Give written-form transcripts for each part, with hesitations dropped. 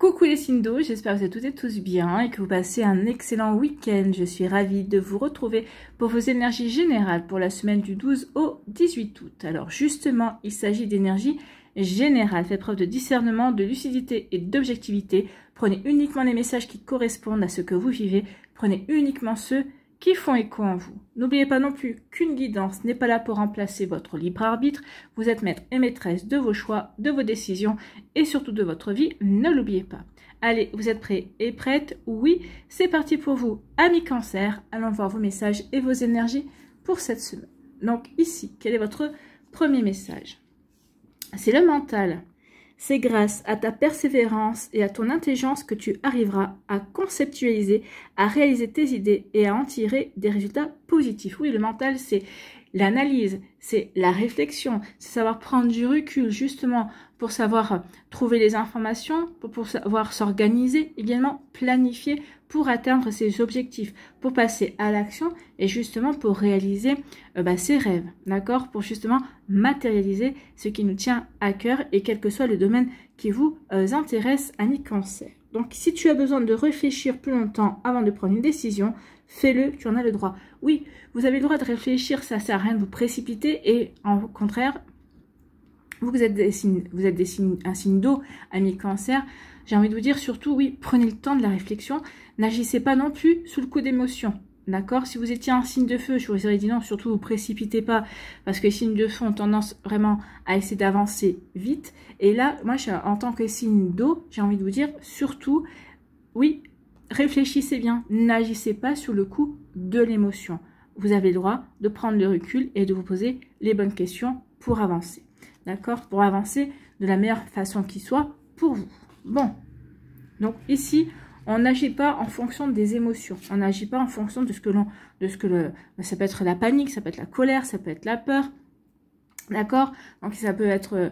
Coucou les signes d'eau, j'espère que vous êtes toutes et tous bien et que vous passez un excellent week-end. Je suis ravie de vous retrouver pour vos énergies générales pour la semaine du 12 au 18 août. Alors justement, il s'agit d'énergie générale. Faites preuve de discernement, de lucidité et d'objectivité. Prenez uniquement les messages qui correspondent à ce que vous vivez. Prenez uniquement ceux qui font écho en vous. N'oubliez pas non plus qu'une guidance n'est pas là pour remplacer votre libre arbitre. Vous êtes maître et maîtresse de vos choix, de vos décisions et surtout de votre vie. Ne l'oubliez pas. Allez, vous êtes prêts et prêtes? Oui, c'est parti pour vous, amis Cancer. Allons voir vos messages et vos énergies pour cette semaine. Donc ici, quel est votre premier message? C'est le mental. C'est grâce à ta persévérance et à ton intelligence que tu arriveras à conceptualiser, à réaliser tes idées et à en tirer des résultats positifs. Oui, le mental, c'est l'analyse, c'est la réflexion, c'est savoir prendre du recul justement pour savoir trouver les informations, pour savoir s'organiser, également planifier pour atteindre ses objectifs, pour passer à l'action et justement pour réaliser ses rêves, d'accord? Pour justement matérialiser ce qui nous tient à cœur et quel que soit le domaine qui vous intéresse, ami Cancer. Donc si tu as besoin de réfléchir plus longtemps avant de prendre une décision, fais-le, tu en as le droit. Oui, vous avez le droit de réfléchir, ça ne sert à rien de vous précipiter et au contraire, vous êtes un signe d'eau, ami Cancer. J'ai envie de vous dire surtout, oui, prenez le temps de la réflexion. N'agissez pas non plus sous le coup d'émotion. D'accord? Si vous étiez un signe de feu, je vous aurais dit non, surtout ne vous précipitez pas parce que les signes de feu ont tendance vraiment à essayer d'avancer vite. Et là, moi, en tant que signe d'eau, j'ai envie de vous dire surtout, oui, réfléchissez bien. N'agissez pas sous le coup de l'émotion. Vous avez le droit de prendre le recul et de vous poser les bonnes questions pour avancer. D'accord? Pour avancer de la meilleure façon qui soit pour vous. Bon, donc ici, on n'agit pas en fonction des émotions. On n'agit pas en fonction de ça peut être la panique, ça peut être la colère, ça peut être la peur. D'accord? Donc ça peut être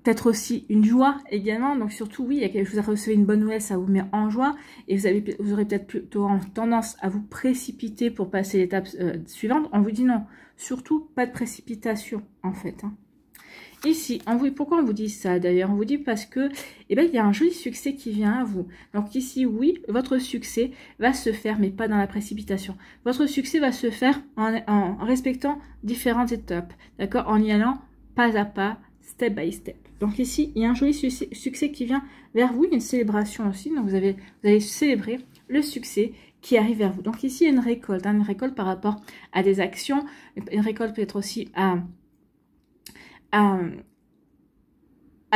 peut-être aussi une joie également. Donc surtout, oui, vous recevez une bonne nouvelle, ça vous met en joie. Et vous aurez peut-être plutôt tendance à vous précipiter pour passer l'étape suivante. On vous dit non. Surtout, pas de précipitation, en fait. Hein. Ici, pourquoi on vous dit ça d'ailleurs? On vous dit parce que, il y a un joli succès qui vient à vous. Donc ici, oui, votre succès va se faire, mais pas dans la précipitation. Votre succès va se faire en respectant différentes étapes, d'accord? En y allant pas à pas, step by step. Donc ici, il y a un joli succès qui vient vers vous, une célébration aussi. Donc vous allez célébrer le succès qui arrive vers vous. Donc ici, il y a une récolte par rapport à des actions. Une récolte peut être aussi à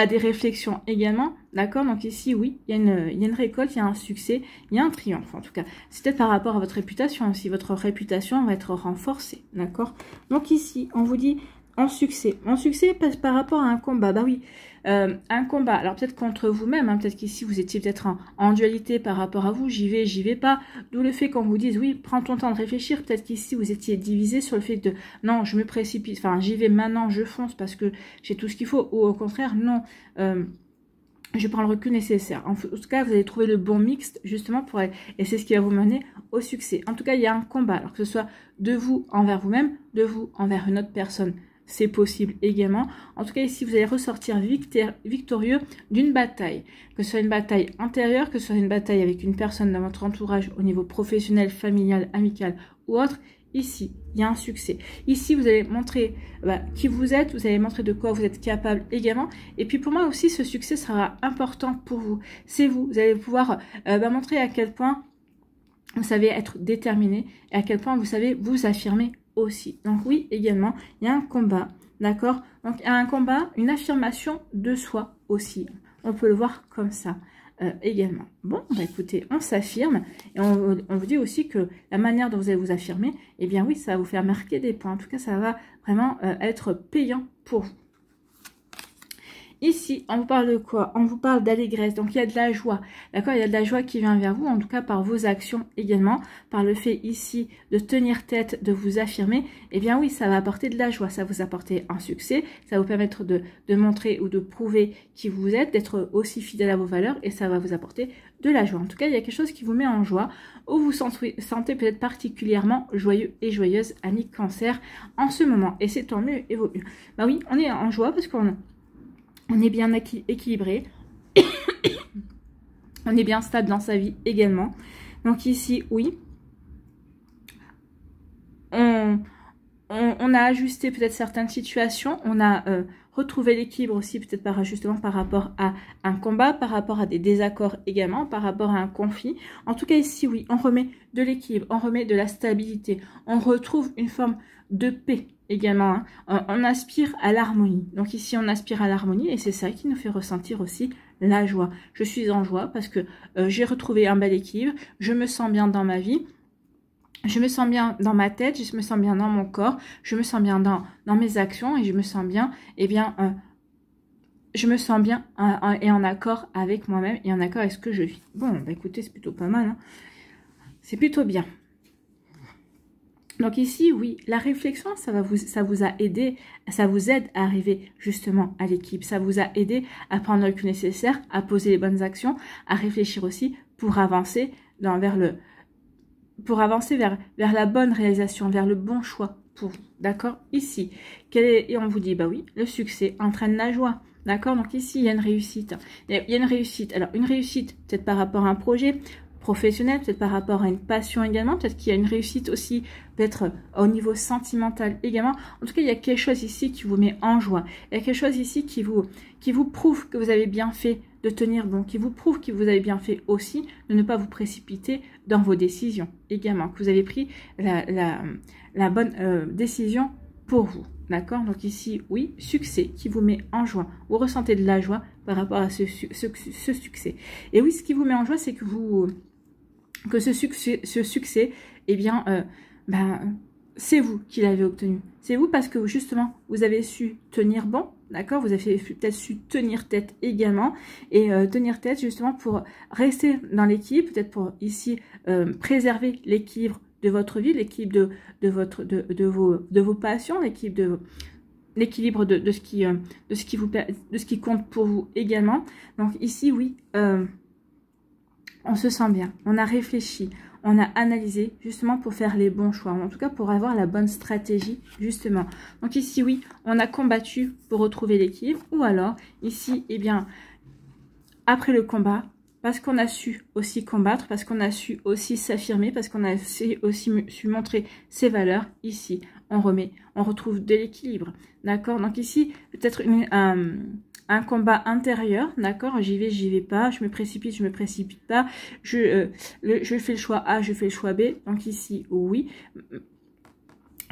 des réflexions également, d'accord? Donc ici, oui, il y a une récolte, il y a un succès, il y a un triomphe en tout cas. C'est peut-être par rapport à votre réputation aussi, votre réputation va être renforcée, d'accord? Donc ici, on vous dit en succès. En succès passe par rapport à un combat, bah oui, un combat, alors peut-être contre vous-même, hein, peut-être qu'ici vous étiez peut-être en dualité par rapport à vous, j'y vais pas, d'où le fait qu'on vous dise, oui, prends ton temps de réfléchir, peut-être qu'ici vous étiez divisé sur le fait de, non, je me précipite, enfin, j'y vais maintenant, je fonce parce que j'ai tout ce qu'il faut, ou au contraire, non, je prends le recul nécessaire. En tout cas, vous allez trouver le bon mixte, justement, et c'est ce qui va vous mener au succès. En tout cas, il y a un combat, alors que ce soit de vous envers vous-même, de vous envers une autre personne, c'est possible également. En tout cas, ici, vous allez ressortir victorieux d'une bataille. Que ce soit une bataille intérieure, que ce soit une bataille avec une personne dans votre entourage au niveau professionnel, familial, amical ou autre. Ici, il y a un succès. Ici, vous allez montrer qui vous êtes, vous allez montrer de quoi vous êtes capable également. Et puis pour moi aussi, ce succès sera important pour vous. C'est vous. Vous allez pouvoir montrer à quel point vous savez être déterminé et à quel point vous savez vous affirmer aussi. Donc oui, également, il y a un combat, d'accord? Donc il y a un combat, une affirmation de soi aussi. On peut le voir comme ça également. Bon, écoutez, on s'affirme et on vous dit aussi que la manière dont vous allez vous affirmer, eh bien oui, ça va vous faire marquer des points. En tout cas, ça va vraiment être payant pour vous. Ici, on vous parle de quoi? On vous parle d'allégresse, donc il y a de la joie, d'accord? Il y a de la joie qui vient vers vous, en tout cas par vos actions également, par le fait ici de tenir tête, de vous affirmer, eh bien oui, ça va apporter de la joie, ça va vous apporter un succès, ça va vous permettre de montrer ou de prouver qui vous êtes, d'être aussi fidèle à vos valeurs, et ça va vous apporter de la joie. En tout cas, il y a quelque chose qui vous met en joie, où vous sentez peut-être particulièrement joyeux et joyeuse, ami Cancer, en ce moment, et c'est tant mieux et vaut mieux. Bah oui, on est en joie parce qu'on est bien équilibré. On est bien stable dans sa vie également. Donc ici, oui. On a ajusté peut-être certaines situations. On a retrouvé l'équilibre aussi peut-être justement par rapport à un combat, par rapport à des désaccords également, par rapport à un conflit. En tout cas ici, oui, on remet de l'équilibre, on remet de la stabilité. On retrouve une forme de paix également. Hein. On aspire à l'harmonie. Donc ici, on aspire à l'harmonie et c'est ça qui nous fait ressentir aussi la joie. Je suis en joie parce que j'ai retrouvé un bel équilibre. Je me sens bien dans ma vie. Je me sens bien dans ma tête, je me sens bien dans mon corps, je me sens bien dans mes actions et je me sens bien, je me sens bien et en accord avec moi-même et en accord avec ce que je vis. Bon, bah écoutez, c'est plutôt pas mal, hein. C'est plutôt bien. Donc ici, oui, la réflexion, ça vous a aidé, ça vous aide à arriver justement à l'équipe. Ça vous a aidé à prendre le recul nécessaire, à poser les bonnes actions, à réfléchir aussi pour avancer vers la bonne réalisation, vers le bon choix pour vous, d'accord? Ici, et on vous dit, bah oui, le succès entraîne la joie, d'accord? Donc ici, il y a une réussite. Il y a une réussite. Alors, une réussite, peut-être par rapport à un projet professionnel, peut-être par rapport à une passion également, peut-être qu'il y a une réussite aussi, peut-être au niveau sentimental également. En tout cas, il y a quelque chose ici qui vous met en joie. Il y a quelque chose ici qui vous prouve que vous avez bien fait de tenir bon, qui vous prouve que vous avez bien fait aussi de ne pas vous précipiter dans vos décisions également, que vous avez pris la bonne décision pour vous, d'accord? Donc ici, oui, succès qui vous met en joie. Vous ressentez de la joie par rapport à ce succès. Et oui, ce qui vous met en joie, c'est que ce succès, eh bien, c'est vous qui l'avez obtenu. C'est vous parce que justement, vous avez su tenir bon, d'accord? Vous avez peut-être su tenir tête également. Et tenir tête justement pour rester dans l'équilibre, peut-être pour ici préserver l'équilibre de votre vie, l'équilibre de vos passions, l'équilibre de ce qui compte pour vous également. Donc ici, oui, on se sent bien, on a réfléchi, on a analysé justement pour faire les bons choix, en tout cas pour avoir la bonne stratégie justement. Donc ici, oui, on a combattu pour retrouver l'équilibre, ou alors ici, eh bien, après le combat, parce qu'on a su aussi combattre, parce qu'on a su aussi s'affirmer, parce qu'on a aussi su montrer ses valeurs, ici, on retrouve de l'équilibre, d'accord? Donc ici, peut-être un combat intérieur, d'accord? J'y vais pas, je me précipite pas, je fais le choix A, je fais le choix B. Donc ici, oui,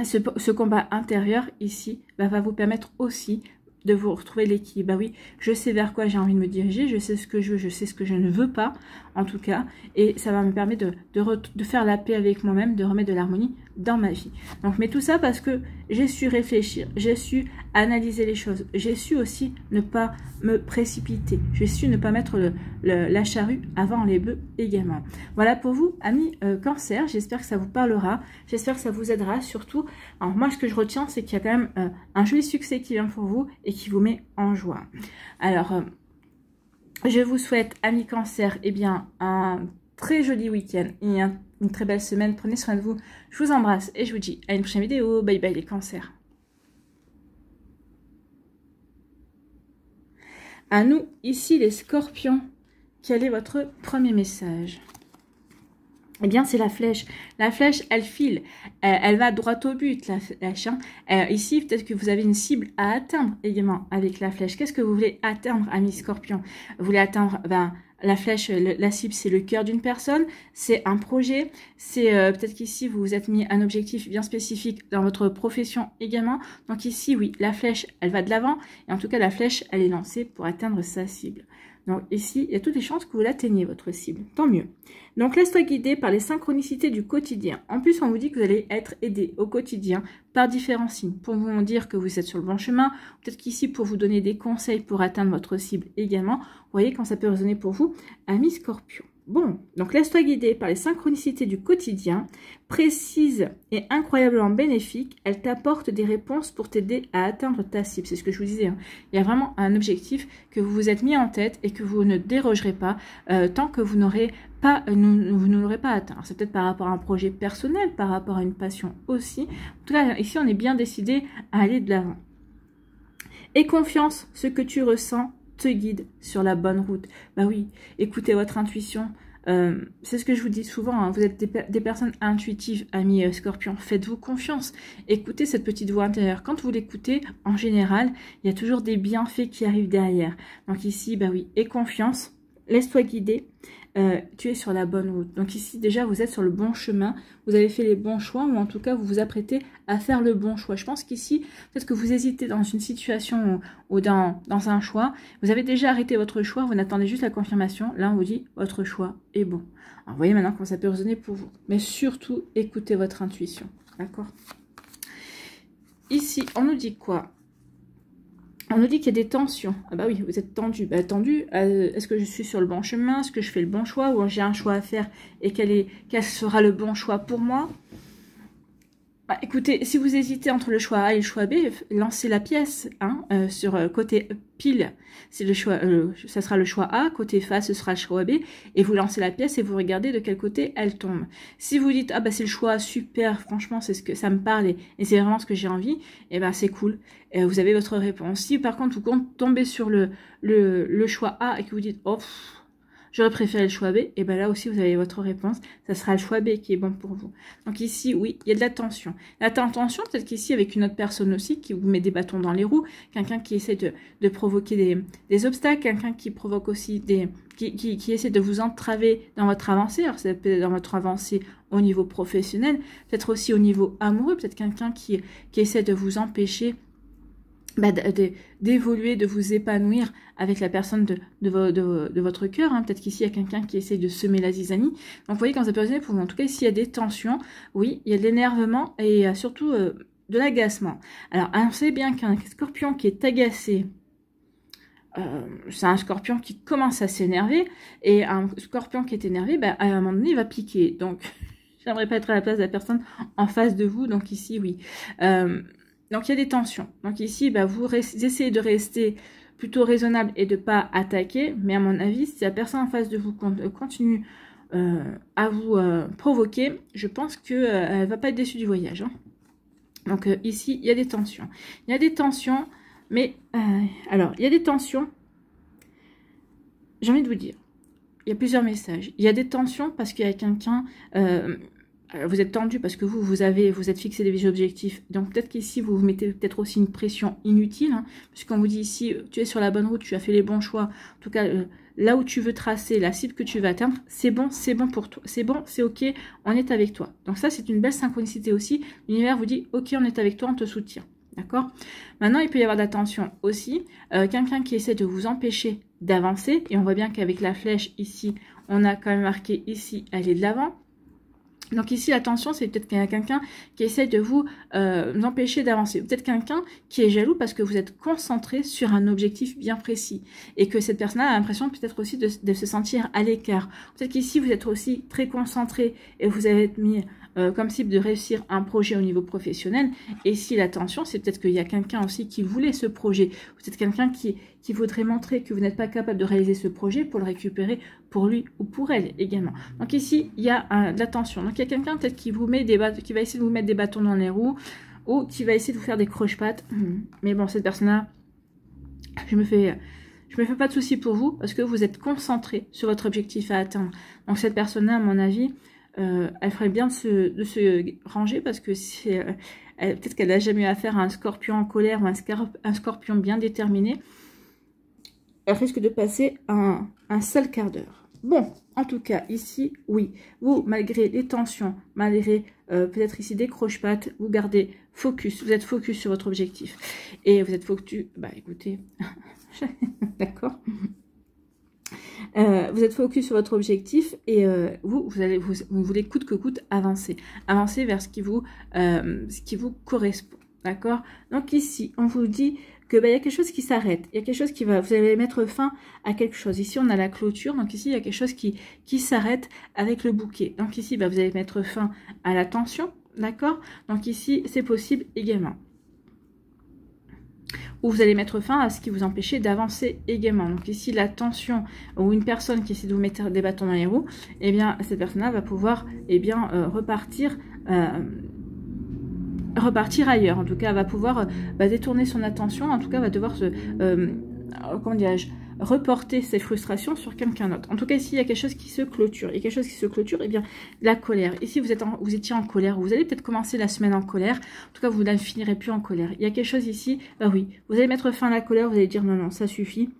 ce combat intérieur ici va vous permettre aussi de vous retrouver l'équilibre. Bah oui, je sais vers quoi j'ai envie de me diriger, je sais ce que je veux, je sais ce que je ne veux pas, en tout cas, et ça va me permettre de faire la paix avec moi-même, de remettre de l'harmonie dans ma vie. Donc, mais tout ça parce que j'ai su réfléchir, j'ai su analyser les choses, j'ai su aussi ne pas me précipiter, j'ai su ne pas mettre la charrue avant les bœufs également. Voilà pour vous, amis Cancer, j'espère que ça vous parlera, j'espère que ça vous aidera, surtout, alors moi ce que je retiens, c'est qu'il y a quand même un joli succès qui vient pour vous et qui vous met en joie. Alors, je vous souhaite, amis Cancer, eh bien, un très joli week-end et une très belle semaine. Prenez soin de vous. Je vous embrasse et je vous dis à une prochaine vidéo. Bye bye les Cancers. À nous, ici les Scorpions, quel est votre premier message? Eh bien, c'est la flèche. La flèche, elle file. Elle va droit au but, la flèche. Hein. Ici, peut-être que vous avez une cible à atteindre également avec la flèche. Qu'est-ce que vous voulez atteindre, amis Scorpion? Vous voulez atteindre, la flèche, la cible, c'est le cœur d'une personne. C'est un projet. C'est peut-être qu'ici, vous vous êtes mis un objectif bien spécifique dans votre profession également. Donc ici, oui, la flèche, elle va de l'avant. Et en tout cas, la flèche, elle est lancée pour atteindre sa cible. Donc ici, il y a toutes les chances que vous l'atteigniez, votre cible. Tant mieux. Donc, laisse-toi guider par les synchronicités du quotidien. En plus, on vous dit que vous allez être aidé au quotidien par différents signes. Pour vous dire que vous êtes sur le bon chemin. Peut-être qu'ici, pour vous donner des conseils pour atteindre votre cible également. Vous voyez quand ça peut résonner pour vous, amis Scorpion. Bon, donc laisse-toi guider par les synchronicités du quotidien, précises et incroyablement bénéfiques. Elles t'apportent des réponses pour t'aider à atteindre ta cible. C'est ce que je vous disais. Hein. Il y a vraiment un objectif que vous vous êtes mis en tête et que vous ne dérogerez pas tant que vous n'aurez pas, vous ne l'aurez pas atteint. C'est peut-être par rapport à un projet personnel, par rapport à une passion aussi. En tout cas, ici, on est bien décidé à aller de l'avant. Et confiance, ce que tu ressens te guide sur la bonne route. Bah oui, écoutez votre intuition. C'est ce que je vous dis souvent, hein, vous êtes des personnes intuitives, amis Scorpion, faites-vous confiance, écoutez cette petite voix intérieure. Quand vous l'écoutez, en général, il y a toujours des bienfaits qui arrivent derrière. Donc ici, bah oui, aie confiance, laisse-toi guider, tu es sur la bonne route. Donc ici, déjà, vous êtes sur le bon chemin, vous avez fait les bons choix, ou en tout cas, vous vous apprêtez à faire le bon choix. Je pense qu'ici, peut-être que vous hésitez dans une situation ou dans un choix, vous avez déjà arrêté votre choix, vous n'attendez juste la confirmation. Là, on vous dit, votre choix est bon. Alors, vous voyez maintenant comment ça peut résonner pour vous. Mais surtout, écoutez votre intuition. D'accord? Ici, on nous dit quoi? On nous dit qu'il y a des tensions. Ah bah oui, vous êtes tendu. Bah, tendu, est-ce que je suis sur le bon chemin? Est-ce que je fais le bon choix? Ou j'ai un choix à faire et quel sera le bon choix pour moi? Bah, écoutez, si vous hésitez entre le choix A et le choix B, lancez la pièce hein, sur côté pile. C'est le choix, ça sera le choix A, côté face, ce sera le choix B. Et vous lancez la pièce et vous regardez de quel côté elle tombe. Si vous dites, ah bah c'est le choix super, franchement, c'est ce que ça me parle et c'est vraiment ce que j'ai envie, et ben c'est cool. Et vous avez votre réponse. Si par contre vous tombez sur le choix A et que vous dites, oh, j'aurais préféré le choix B, et bien là aussi vous avez votre réponse, ça sera le choix B qui est bon pour vous. Donc ici, oui, il y a de la tension. La tension, peut-être qu'ici avec une autre personne aussi qui vous met des bâtons dans les roues, quelqu'un qui essaie de provoquer des obstacles, quelqu'un qui provoque aussi qui essaie de vous entraver dans votre avancée, alors ça peut être dans votre avancée au niveau professionnel, peut-être aussi au niveau amoureux, peut-être quelqu'un qui essaie de vous empêcher d'évoluer, de vous épanouir avec la personne de votre cœur. Hein. Peut-être qu'ici, il y a quelqu'un qui essaye de semer la zizanie. Donc, vous voyez, quand ça peut résonner pour vous. En tout cas, ici, il y a des tensions. Oui, il y a de l'énervement et surtout de l'agacement. Alors, on sait bien qu'un scorpion qui est agacé, c'est un scorpion qui commence à s'énerver. Et un scorpion qui est énervé, à un moment donné, il va piquer. Donc, j'aimerais pas être à la place de la personne en face de vous. Donc, ici, oui. Donc, il y a des tensions. Donc, ici, vous essayez de rester plutôt raisonnable et de ne pas attaquer. Mais à mon avis, si la personne en face de vous continue à vous provoquer, je pense qu'elle ne va pas être déçue du voyage. Hein. Donc, ici, il y a des tensions. Il y a des tensions, mais... alors, il y a des tensions. J'ai envie de vous dire, il y a plusieurs messages. Il y a des tensions parce qu'il y a quelqu'un... vous êtes tendu parce que vous êtes fixé des objectifs. Donc peut-être qu'ici, vous vous mettez peut-être aussi une pression inutile. Hein, puisqu'on vous dit ici, tu es sur la bonne route, tu as fait les bons choix. En tout cas, là où tu veux tracer, la cible que tu vas atteindre, c'est bon pour toi. C'est bon, c'est ok, on est avec toi. Donc ça, c'est une belle synchronicité aussi. L'univers vous dit, ok, on est avec toi, on te soutient. D'accord? Maintenant, il peut y avoir de la tension aussi. Quelqu'un qui essaie de vous empêcher d'avancer. Et on voit bien qu'avec la flèche ici, on a quand même marqué ici, aller de l'avant. Donc ici, la tension, c'est peut-être qu'il y a quelqu'un qui essaie de vous empêcher d'avancer. Peut-être quelqu'un qui est jaloux parce que vous êtes concentré sur un objectif bien précis. Et que cette personne a l'impression peut-être aussi de se sentir à l'écart. Peut-être qu'ici, vous êtes aussi très concentré et vous avez mis comme cible de réussir un projet au niveau professionnel. Et si la tension, c'est peut-être qu'il y a quelqu'un aussi qui voulait ce projet. Peut-être quelqu'un qui voudrait montrer que vous n'êtes pas capable de réaliser ce projet pour le récupérer pour lui ou pour elle également. Donc ici, il y a de la tension. Donc il y a quelqu'un peut-être qui va essayer de vous mettre des bâtons dans les roues ou qui va essayer de vous faire des croche-pattes. Mais bon, cette personne-là, je me fais pas de soucis pour vous parce que vous êtes concentré sur votre objectif à atteindre. Donc cette personne-là, à mon avis, elle ferait bien de se ranger parce que peut-être qu'elle n'a jamais eu affaire à un scorpion en colère ou un scorpion bien déterminé. Elle risque de passer un sale quart d'heure. Bon, en tout cas, ici, oui, vous, malgré les tensions, malgré peut-être ici des croche-pattes, vous gardez focus, vous êtes focus sur votre objectif. Et vous êtes focus, écoutez, d'accord. Vous êtes focus sur votre objectif et vous voulez coûte que coûte avancer. Avancer vers ce qui vous correspond. D'accord? Donc ici, on vous dit que y a quelque chose qui s'arrête. Il y a quelque chose vous allez mettre fin à quelque chose. Ici, on a la clôture. Donc ici, il y a quelque chose qui s'arrête avec le bouquet. Donc ici, vous allez mettre fin à la tension. D'accord? Donc ici, c'est possible également. Ou vous allez mettre fin à ce qui vous empêchait d'avancer également. Donc ici, la tension ou une personne qui essaie de vous mettre des bâtons dans les roues, eh bien, cette personne-là va pouvoir repartir ailleurs. En tout cas, elle va pouvoir détourner son attention. En tout cas, va devoir comment dirais-je, reporter ces frustrations sur quelqu'un d'autre. En tout cas, ici, il y a quelque chose qui se clôture. Il y a quelque chose qui se clôture, et bien, la colère. Ici, vous étiez en colère. Vous allez peut-être commencer la semaine en colère. En tout cas, vous ne finirez plus en colère. Il y a quelque chose ici, bah oui, vous allez mettre fin à la colère, vous allez dire non, non, ça suffit.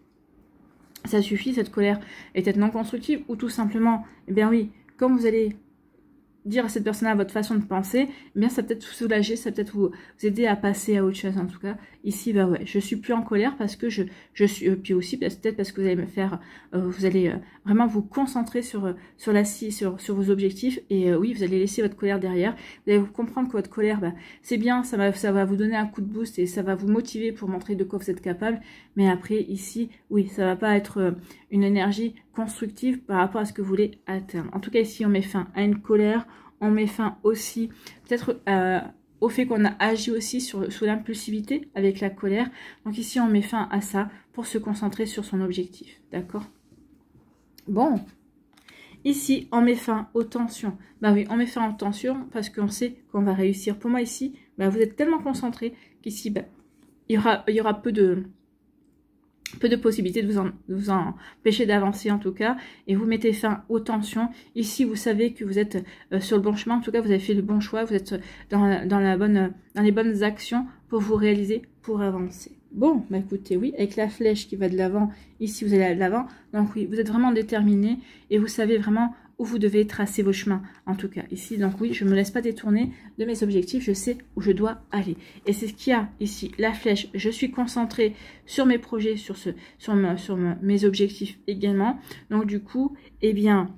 Ça suffit, cette colère est peut-être non constructive, ou tout simplement, eh bien oui, comme vous allez dire à cette personne-là votre façon de penser, eh bien ça peut être vous soulager, ça peut être vous aider à passer à autre chose. En tout cas, ici, bah ouais, je suis plus en colère parce que je suis, puis aussi peut-être parce que vous allez me faire, vous allez vraiment vous concentrer sur vos objectifs, et oui, vous allez laisser votre colère derrière. Vous allez comprendre que votre colère, bah, c'est bien, ça va vous donner un coup de boost et ça va vous motiver pour montrer de quoi vous êtes capable. Mais après, ici, oui, ça va pas être une énergie constructive par rapport à ce que vous voulez atteindre. En tout cas, ici, on met fin à une colère, on met fin aussi peut-être au fait qu'on a agi aussi sous l'impulsivité avec la colère. Donc ici, on met fin à ça pour se concentrer sur son objectif. D'accord? Bon. Ici, on met fin aux tensions. Bah oui, on met fin aux tensions parce qu'on sait qu'on va réussir. Pour moi, ici, bah, vous êtes tellement concentré qu'ici, bah, il y aura peu de possibilités de vous empêcher d'avancer en tout cas, et vous mettez fin aux tensions. Ici, vous savez que vous êtes sur le bon chemin, en tout cas, vous avez fait le bon choix, vous êtes dans les bonnes actions pour vous réaliser, pour avancer. Bon, bah écoutez, oui, avec la flèche qui va de l'avant, ici vous allez aller de l'avant, donc oui, vous êtes vraiment déterminé et vous savez vraiment où vous devez tracer vos chemins, en tout cas ici. Donc oui, je ne me laisse pas détourner de mes objectifs, je sais où je dois aller. Et c'est ce qu'il y a ici, la flèche, je suis concentrée sur mes projets, sur mes objectifs également. Donc du coup, eh bien,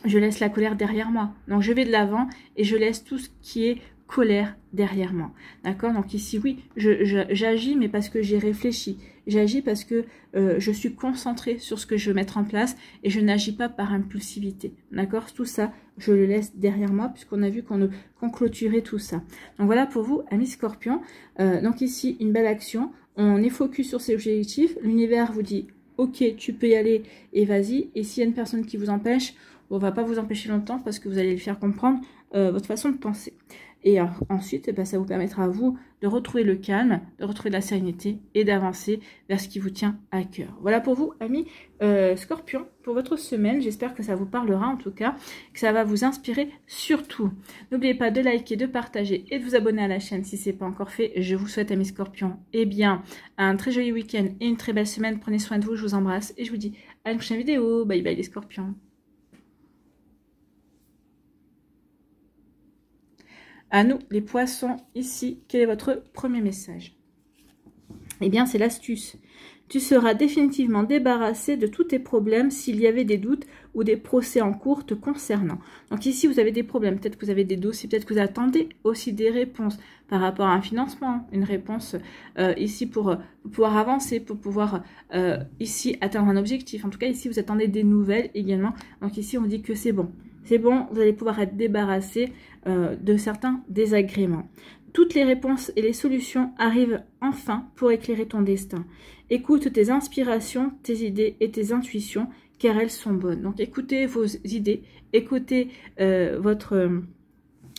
je laisse la colère derrière moi. Donc je vais de l'avant et je laisse tout ce qui est colère derrière moi. D'accord? Donc ici, oui, j'agis, mais parce que j'ai réfléchi. J'agis parce que je suis concentrée sur ce que je veux mettre en place et je n'agis pas par impulsivité. D'accord? Tout ça, je le laisse derrière moi puisqu'on a vu qu'on clôturait tout ça. Donc voilà pour vous, amis Scorpion. Donc ici, une belle action. On est focus sur ses objectifs. L'univers vous dit, ok, tu peux y aller et vas-y. Et s'il y a une personne qui vous empêche, on ne va pas vous empêcher longtemps parce que vous allez lui faire comprendre votre façon de penser. Et ensuite, ben, ça vous permettra à vous de retrouver le calme, de retrouver la sérénité et d'avancer vers ce qui vous tient à cœur. Voilà pour vous, amis Scorpion, pour votre semaine. J'espère que ça vous parlera en tout cas, que ça va vous inspirer surtout. N'oubliez pas de liker, de partager et de vous abonner à la chaîne si ce n'est pas encore fait. Je vous souhaite, amis Scorpion, eh bien, un très joli week-end et une très belle semaine. Prenez soin de vous, je vous embrasse et je vous dis à une prochaine vidéo. Bye bye les Scorpions. À nous, les poissons, ici, quel est votre premier message? Eh bien, c'est l'astuce. Tu seras définitivement débarrassé de tous tes problèmes s'il y avait des doutes ou des procès en cours te concernant. Donc ici, vous avez des problèmes. Peut-être que vous avez des dossiers, peut-être que vous attendez aussi des réponses par rapport à un financement, une réponse ici pour pouvoir avancer, pour pouvoir ici atteindre un objectif. En tout cas, ici, vous attendez des nouvelles également. Donc ici, on dit que c'est bon. C'est bon, vous allez pouvoir être débarrassé de certains désagréments. Toutes les réponses et les solutions arrivent enfin pour éclairer ton destin. Écoute tes inspirations, tes idées et tes intuitions, car elles sont bonnes. Donc écoutez vos idées, écoutez votre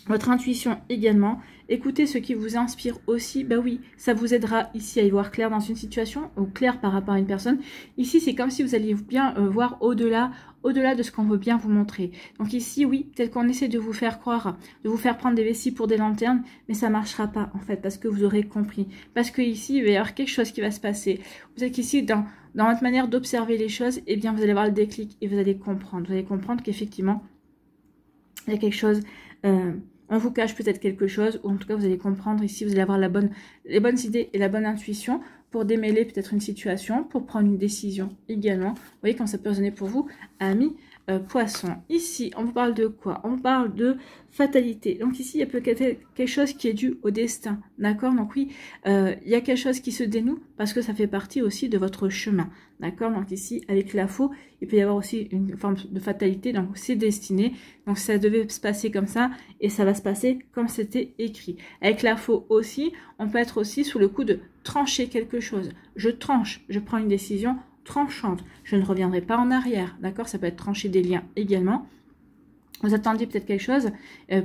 intuition également. Écoutez ce qui vous inspire aussi. Bah oui, ça vous aidera ici à y voir clair dans une situation ou clair par rapport à une personne. Ici, c'est comme si vous alliez bien voir au-delà de ce qu'on veut bien vous montrer. Donc ici, oui, peut-être qu'on essaie de vous faire croire, de vous faire prendre des vessies pour des lanternes, mais ça ne marchera pas en fait, parce que vous aurez compris. Parce que ici, il va y avoir quelque chose qui va se passer. Vous êtes ici dans votre manière d'observer les choses, eh bien vous allez avoir le déclic et vous allez comprendre. Vous allez comprendre qu'effectivement, il y a quelque chose... on vous cache peut-être quelque chose, ou en tout cas vous allez comprendre ici, vous allez avoir les bonnes idées et la bonne intuition pour démêler peut-être une situation, pour prendre une décision également. Vous voyez quand ça peut résonner pour vous, amis poissons. Ici, on vous parle de quoi? On parle de fatalité. Donc ici, il y a peut-être quelque chose qui est dû au destin. D'accord? Donc oui, il y a quelque chose qui se dénoue parce que ça fait partie aussi de votre chemin. D'accord? Donc ici, avec la faux, il peut y avoir aussi une forme de fatalité. Donc c'est destiné. Donc ça devait se passer comme ça et ça va se passer comme c'était écrit. Avec la faux aussi, on peut être aussi sous le coup de trancher quelque chose. Je tranche, je prends une décision tranchante. Je ne reviendrai pas en arrière. D'accord? Ça peut être trancher des liens également. Vous attendiez peut-être quelque chose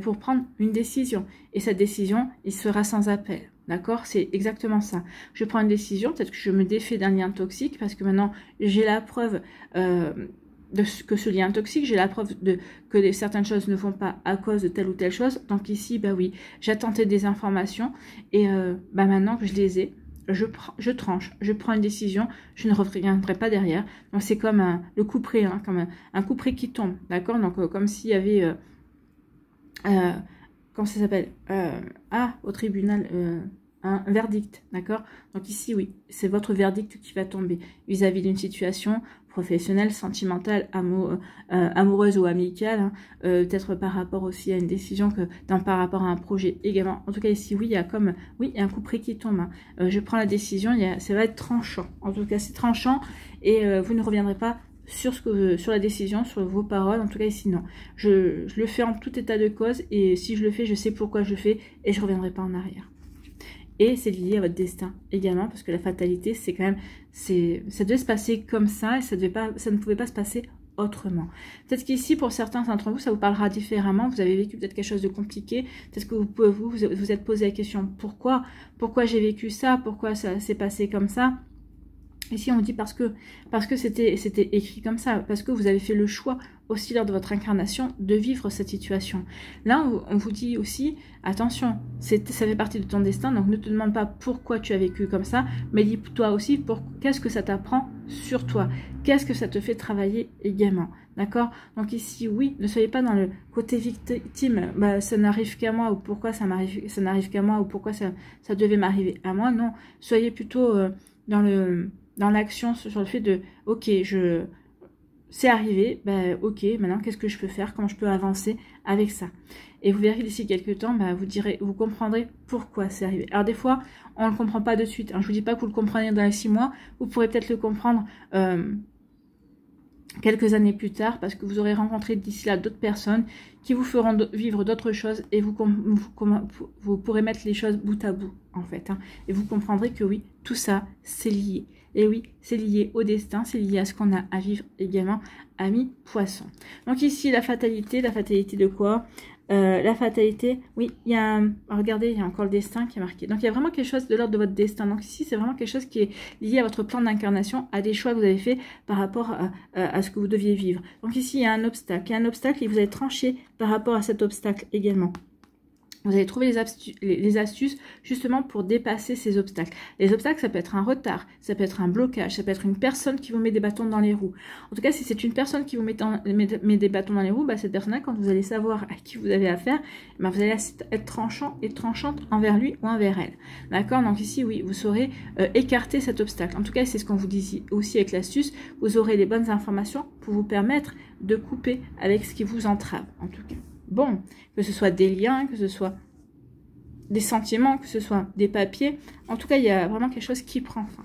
pour prendre une décision. Et cette décision, il sera sans appel. d'accord? C'est exactement ça. Je prends une décision, peut-être que je me défais d'un lien toxique parce que maintenant j'ai la preuve que ce lien toxique, j'ai la preuve que certaines choses ne vont pas à cause de telle ou telle chose. Donc ici, bah oui, j'attendais des informations et bah maintenant que je les ai, je tranche, je prends une décision, je ne reviendrai pas derrière. Donc c'est comme le couperet, hein, comme un couperet qui tombe, d'accord? Donc comme s'il y avait, comment ça s'appelle? Au tribunal, un verdict, d'accord? Donc ici, oui, c'est votre verdict qui va tomber vis-à-vis d'une situation professionnelle, sentimentale, amoureuse ou amicale, hein, peut-être par rapport aussi à une décision par rapport à un projet également. En tout cas, ici, oui, il y a comme, oui, il y a un coup près qui tombe. Hein. Je prends la décision, ça va être tranchant. En tout cas, c'est tranchant et vous ne reviendrez pas sur la décision, sur vos paroles. En tout cas, ici, non. Je le fais en tout état de cause et si je le fais, je sais pourquoi je le fais et je ne reviendrai pas en arrière. Et c'est lié à votre destin également, parce que la fatalité, c'est quand même, ça devait se passer comme ça, et ça ne pouvait pas se passer autrement. Peut-être qu'ici, pour certains d'entre vous, ça vous parlera différemment. Vous avez vécu peut-être quelque chose de compliqué. Peut-être que vous êtes posé la question, pourquoi j'ai vécu ça? Pourquoi ça s'est passé comme ça? Ici, on dit parce que c'était écrit comme ça, parce que vous avez fait le choix aussi lors de votre incarnation de vivre cette situation. Là, on vous dit aussi, attention, ça fait partie de ton destin, donc ne te demande pas pourquoi tu as vécu comme ça, mais dis-toi aussi qu'est-ce que ça t'apprend sur toi, qu'est-ce que ça te fait travailler également, d'accord? Donc ici, oui, ne soyez pas dans le côté victime, bah, ça n'arrive qu'à moi, ou pourquoi ça n'arrive qu'à moi, ou pourquoi ça devait m'arriver à moi, non, soyez plutôt dans l'action sur le fait de, ok, c'est arrivé, bah, ok, maintenant qu'est-ce que je peux faire, comment je peux avancer avec ça. Et vous verrez d'ici quelques temps, bah, vous comprendrez pourquoi c'est arrivé. Alors des fois, on ne le comprend pas de suite. Hein. Je ne vous dis pas que vous le comprenez dans les 6 mois, vous pourrez peut-être le comprendre quelques années plus tard, parce que vous aurez rencontré d'ici là d'autres personnes qui vous feront vivre d'autres choses et vous pourrez mettre les choses bout à bout, en fait. Hein. Et vous comprendrez que oui, tout ça, c'est lié. Et oui, c'est lié au destin, c'est lié à ce qu'on a à vivre également, amis poissons. Donc ici, la fatalité de quoi? La fatalité, oui, regardez, il y a encore le destin qui est marqué. Donc il y a vraiment quelque chose de l'ordre de votre destin. Donc ici, c'est vraiment quelque chose qui est lié à votre plan d'incarnation, à des choix que vous avez fait par rapport à ce que vous deviez vivre. Donc ici, il y a un obstacle. Il y a un obstacle et vous allez trancher par rapport à cet obstacle également. Vous allez trouver les astuces justement pour dépasser ces obstacles. Les obstacles, ça peut être un retard, ça peut être un blocage, ça peut être une personne qui vous met des bâtons dans les roues. En tout cas, si c'est une personne qui vous met des bâtons dans les roues, bah, cette personne-là, quand vous allez savoir à qui vous avez affaire, bah, vous allez être tranchant et tranchante envers lui ou envers elle. D'accord? Donc ici, oui, vous saurez écarter cet obstacle. En tout cas, c'est ce qu'on vous dit aussi avec l'astuce. Vous aurez les bonnes informations pour vous permettre de couper avec ce qui vous entrave, en tout cas. Bon, que ce soit des liens, que ce soit des sentiments, que ce soit des papiers. En tout cas, il y a vraiment quelque chose qui prend fin.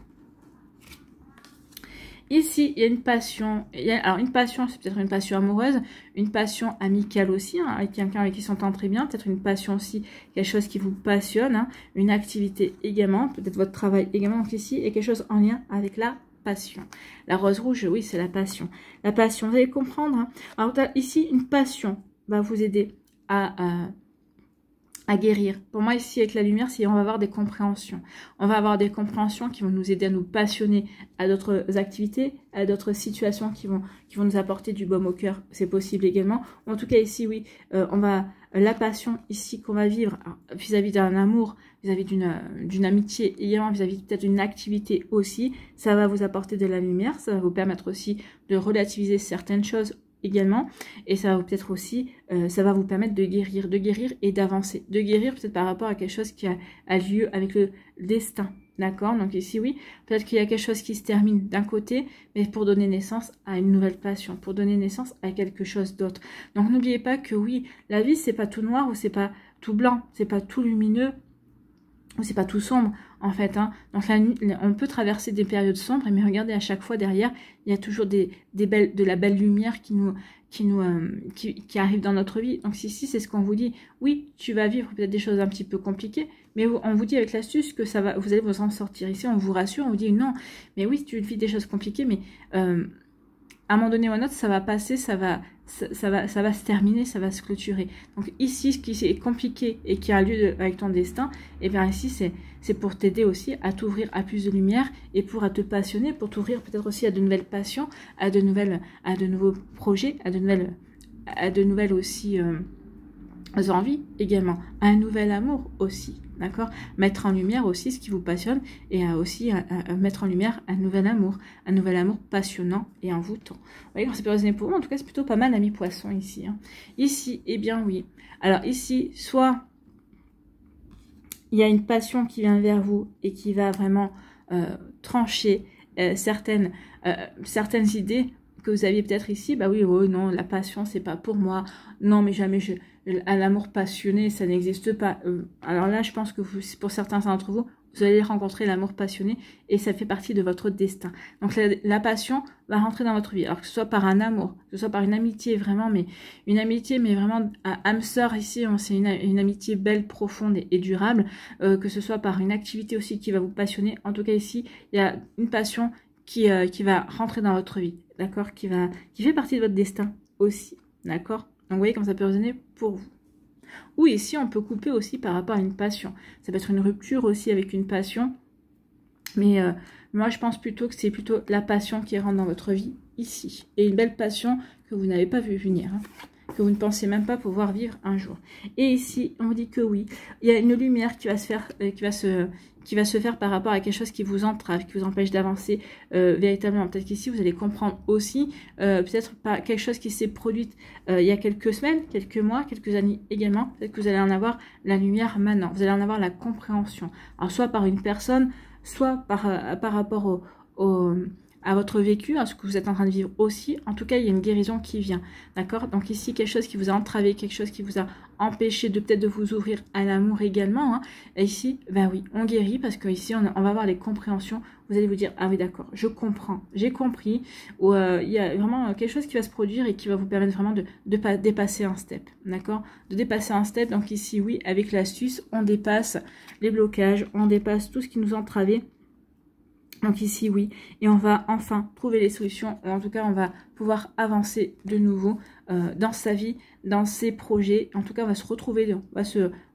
Ici, il y a une passion. Alors, une passion, c'est peut-être une passion amoureuse, une passion amicale aussi, hein, avec quelqu'un avec qui s'entend très bien. Peut-être une passion aussi, quelque chose qui vous passionne, hein, une activité également, peut-être votre travail également. Donc ici, il y a quelque chose en lien avec la passion. La rose rouge, oui, c'est la passion. La passion, vous allez comprendre. Hein. Alors, ici, une passion va vous aider à guérir. Pour moi, ici, avec la lumière, on va avoir des compréhensions. On va avoir des compréhensions qui vont nous aider à nous passionner à d'autres activités, à d'autres situations qui vont nous apporter du baume au cœur. C'est possible également. En tout cas, ici, oui, la passion ici qu'on va vivre vis-à-vis d'un amour, vis-à-vis d'une amitié, également vis-à-vis peut-être d'une activité aussi, ça va vous apporter de la lumière. Ça va vous permettre aussi de relativiser certaines choses également, et ça va peut-être aussi, ça va vous permettre de guérir et d'avancer. De guérir peut-être par rapport à quelque chose qui a lieu avec le destin, d'accord? Donc ici, oui, peut-être qu'il y a quelque chose qui se termine d'un côté, mais pour donner naissance à une nouvelle passion, pour donner naissance à quelque chose d'autre. Donc n'oubliez pas que oui, la vie, c'est pas tout noir ou c'est pas tout blanc, c'est pas tout lumineux, ou c'est pas tout sombre en fait. Hein. Donc on peut traverser des périodes sombres, mais regardez, à chaque fois derrière, il y a toujours de la belle lumière qui arrive dans notre vie. Donc ici, c'est ce qu'on vous dit. Oui, tu vas vivre peut-être des choses un petit peu compliquées, mais on vous dit avec l'astuce que vous allez vous en sortir. Ici, on vous rassure, on vous dit non, mais oui, tu vis des choses compliquées, mais à un moment donné ou à un autre, ça va passer, ça va ça va se terminer, ça va se clôturer. Donc ici, ce qui est compliqué et qui a lieu avec ton destin, et bien ici, c'est pour t'aider aussi à t'ouvrir à plus de lumière et pour à te passionner, pour t'ouvrir peut-être aussi à de nouvelles passions, à de nouveaux projets, à de nouvelles aussi envies également, à un nouvel amour aussi. D'accord? Mettre en lumière aussi ce qui vous passionne et aussi mettre en lumière un nouvel amour passionnant et envoûtant. Vous voyez, quand c'est résonné pour vous, en tout cas, c'est plutôt pas mal, ami poisson ici. Hein. Ici, eh bien oui. Alors ici, soit il y a une passion qui vient vers vous et qui va vraiment trancher certaines idées que vous aviez peut-être ici. Bah oui, oh non, la passion, c'est pas pour moi. Non, mais jamais un amour passionné, ça n'existe pas. Alors là, je pense que pour certains d'entre vous, vous allez rencontrer l'amour passionné et ça fait partie de votre destin. Donc la passion va rentrer dans votre vie. Alors que ce soit par un amour, que ce soit par une amitié vraiment, mais une amitié, mais vraiment âme sœur ici, c'est une amitié belle, profonde et durable. Que ce soit par une activité aussi qui va vous passionner. En tout cas ici, il y a une passion qui va rentrer dans votre vie, d'accord, qui fait partie de votre destin aussi, d'accord. Donc vous voyez comme ça peut résonner pour vous. Ou ici, on peut couper aussi par rapport à une passion. Ça peut être une rupture aussi avec une passion. Mais moi, je pense plutôt que c'est plutôt la passion qui rentre dans votre vie ici. Et une belle passion que vous n'avez pas vu venir. Hein, que vous ne pensez même pas pouvoir vivre un jour. Et ici, on dit que oui, il y a une lumière qui va se faire, qui va se faire par rapport à quelque chose qui vous entrave, qui vous empêche d'avancer véritablement. Peut-être qu'ici, vous allez comprendre aussi, peut-être pas quelque chose qui s'est produit il y a quelques semaines, quelques mois, quelques années également. Peut-être que vous allez en avoir la lumière maintenant. Vous allez en avoir la compréhension. Alors, soit par une personne, soit par rapport à votre vécu, à ce que vous êtes en train de vivre aussi. En tout cas, il y a une guérison qui vient, d'accord? Donc ici, quelque chose qui vous a entravé, quelque chose qui vous a empêché de peut-être de vous ouvrir à l'amour également. Hein. Et ici, ben oui, on guérit parce que ici, on va avoir les compréhensions. Vous allez vous dire, ah oui, d'accord, je comprends, j'ai compris. Ou il y a vraiment quelque chose qui va se produire et qui va vous permettre vraiment de dépasser un step, d'accord? De dépasser un step. Donc ici, oui, avec l'astuce, on dépasse les blocages, on dépasse tout ce qui nous entravait. Donc ici, oui, et on va enfin trouver les solutions, en tout cas, on va pouvoir avancer de nouveau dans sa vie, dans ses projets. En tout cas, on va se retrouver, on va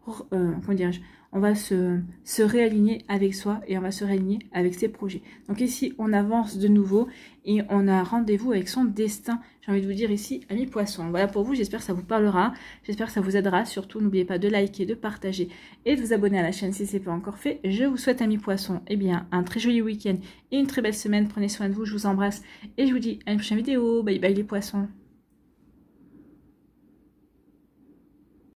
comment dirais-je, on va se réaligner avec soi et on va se réaligner avec ses projets. Donc ici, on avance de nouveau et on a rendez-vous avec son destin. J'ai envie de vous dire ici, amis poissons. Voilà pour vous, j'espère que ça vous parlera, j'espère que ça vous aidera. Surtout, n'oubliez pas de liker, de partager et de vous abonner à la chaîne si ce n'est pas encore fait. Je vous souhaite, amis poissons, eh bien, un très joli week-end et une très belle semaine. Prenez soin de vous, je vous embrasse et je vous dis à une prochaine vidéo. Bye bye les poissons.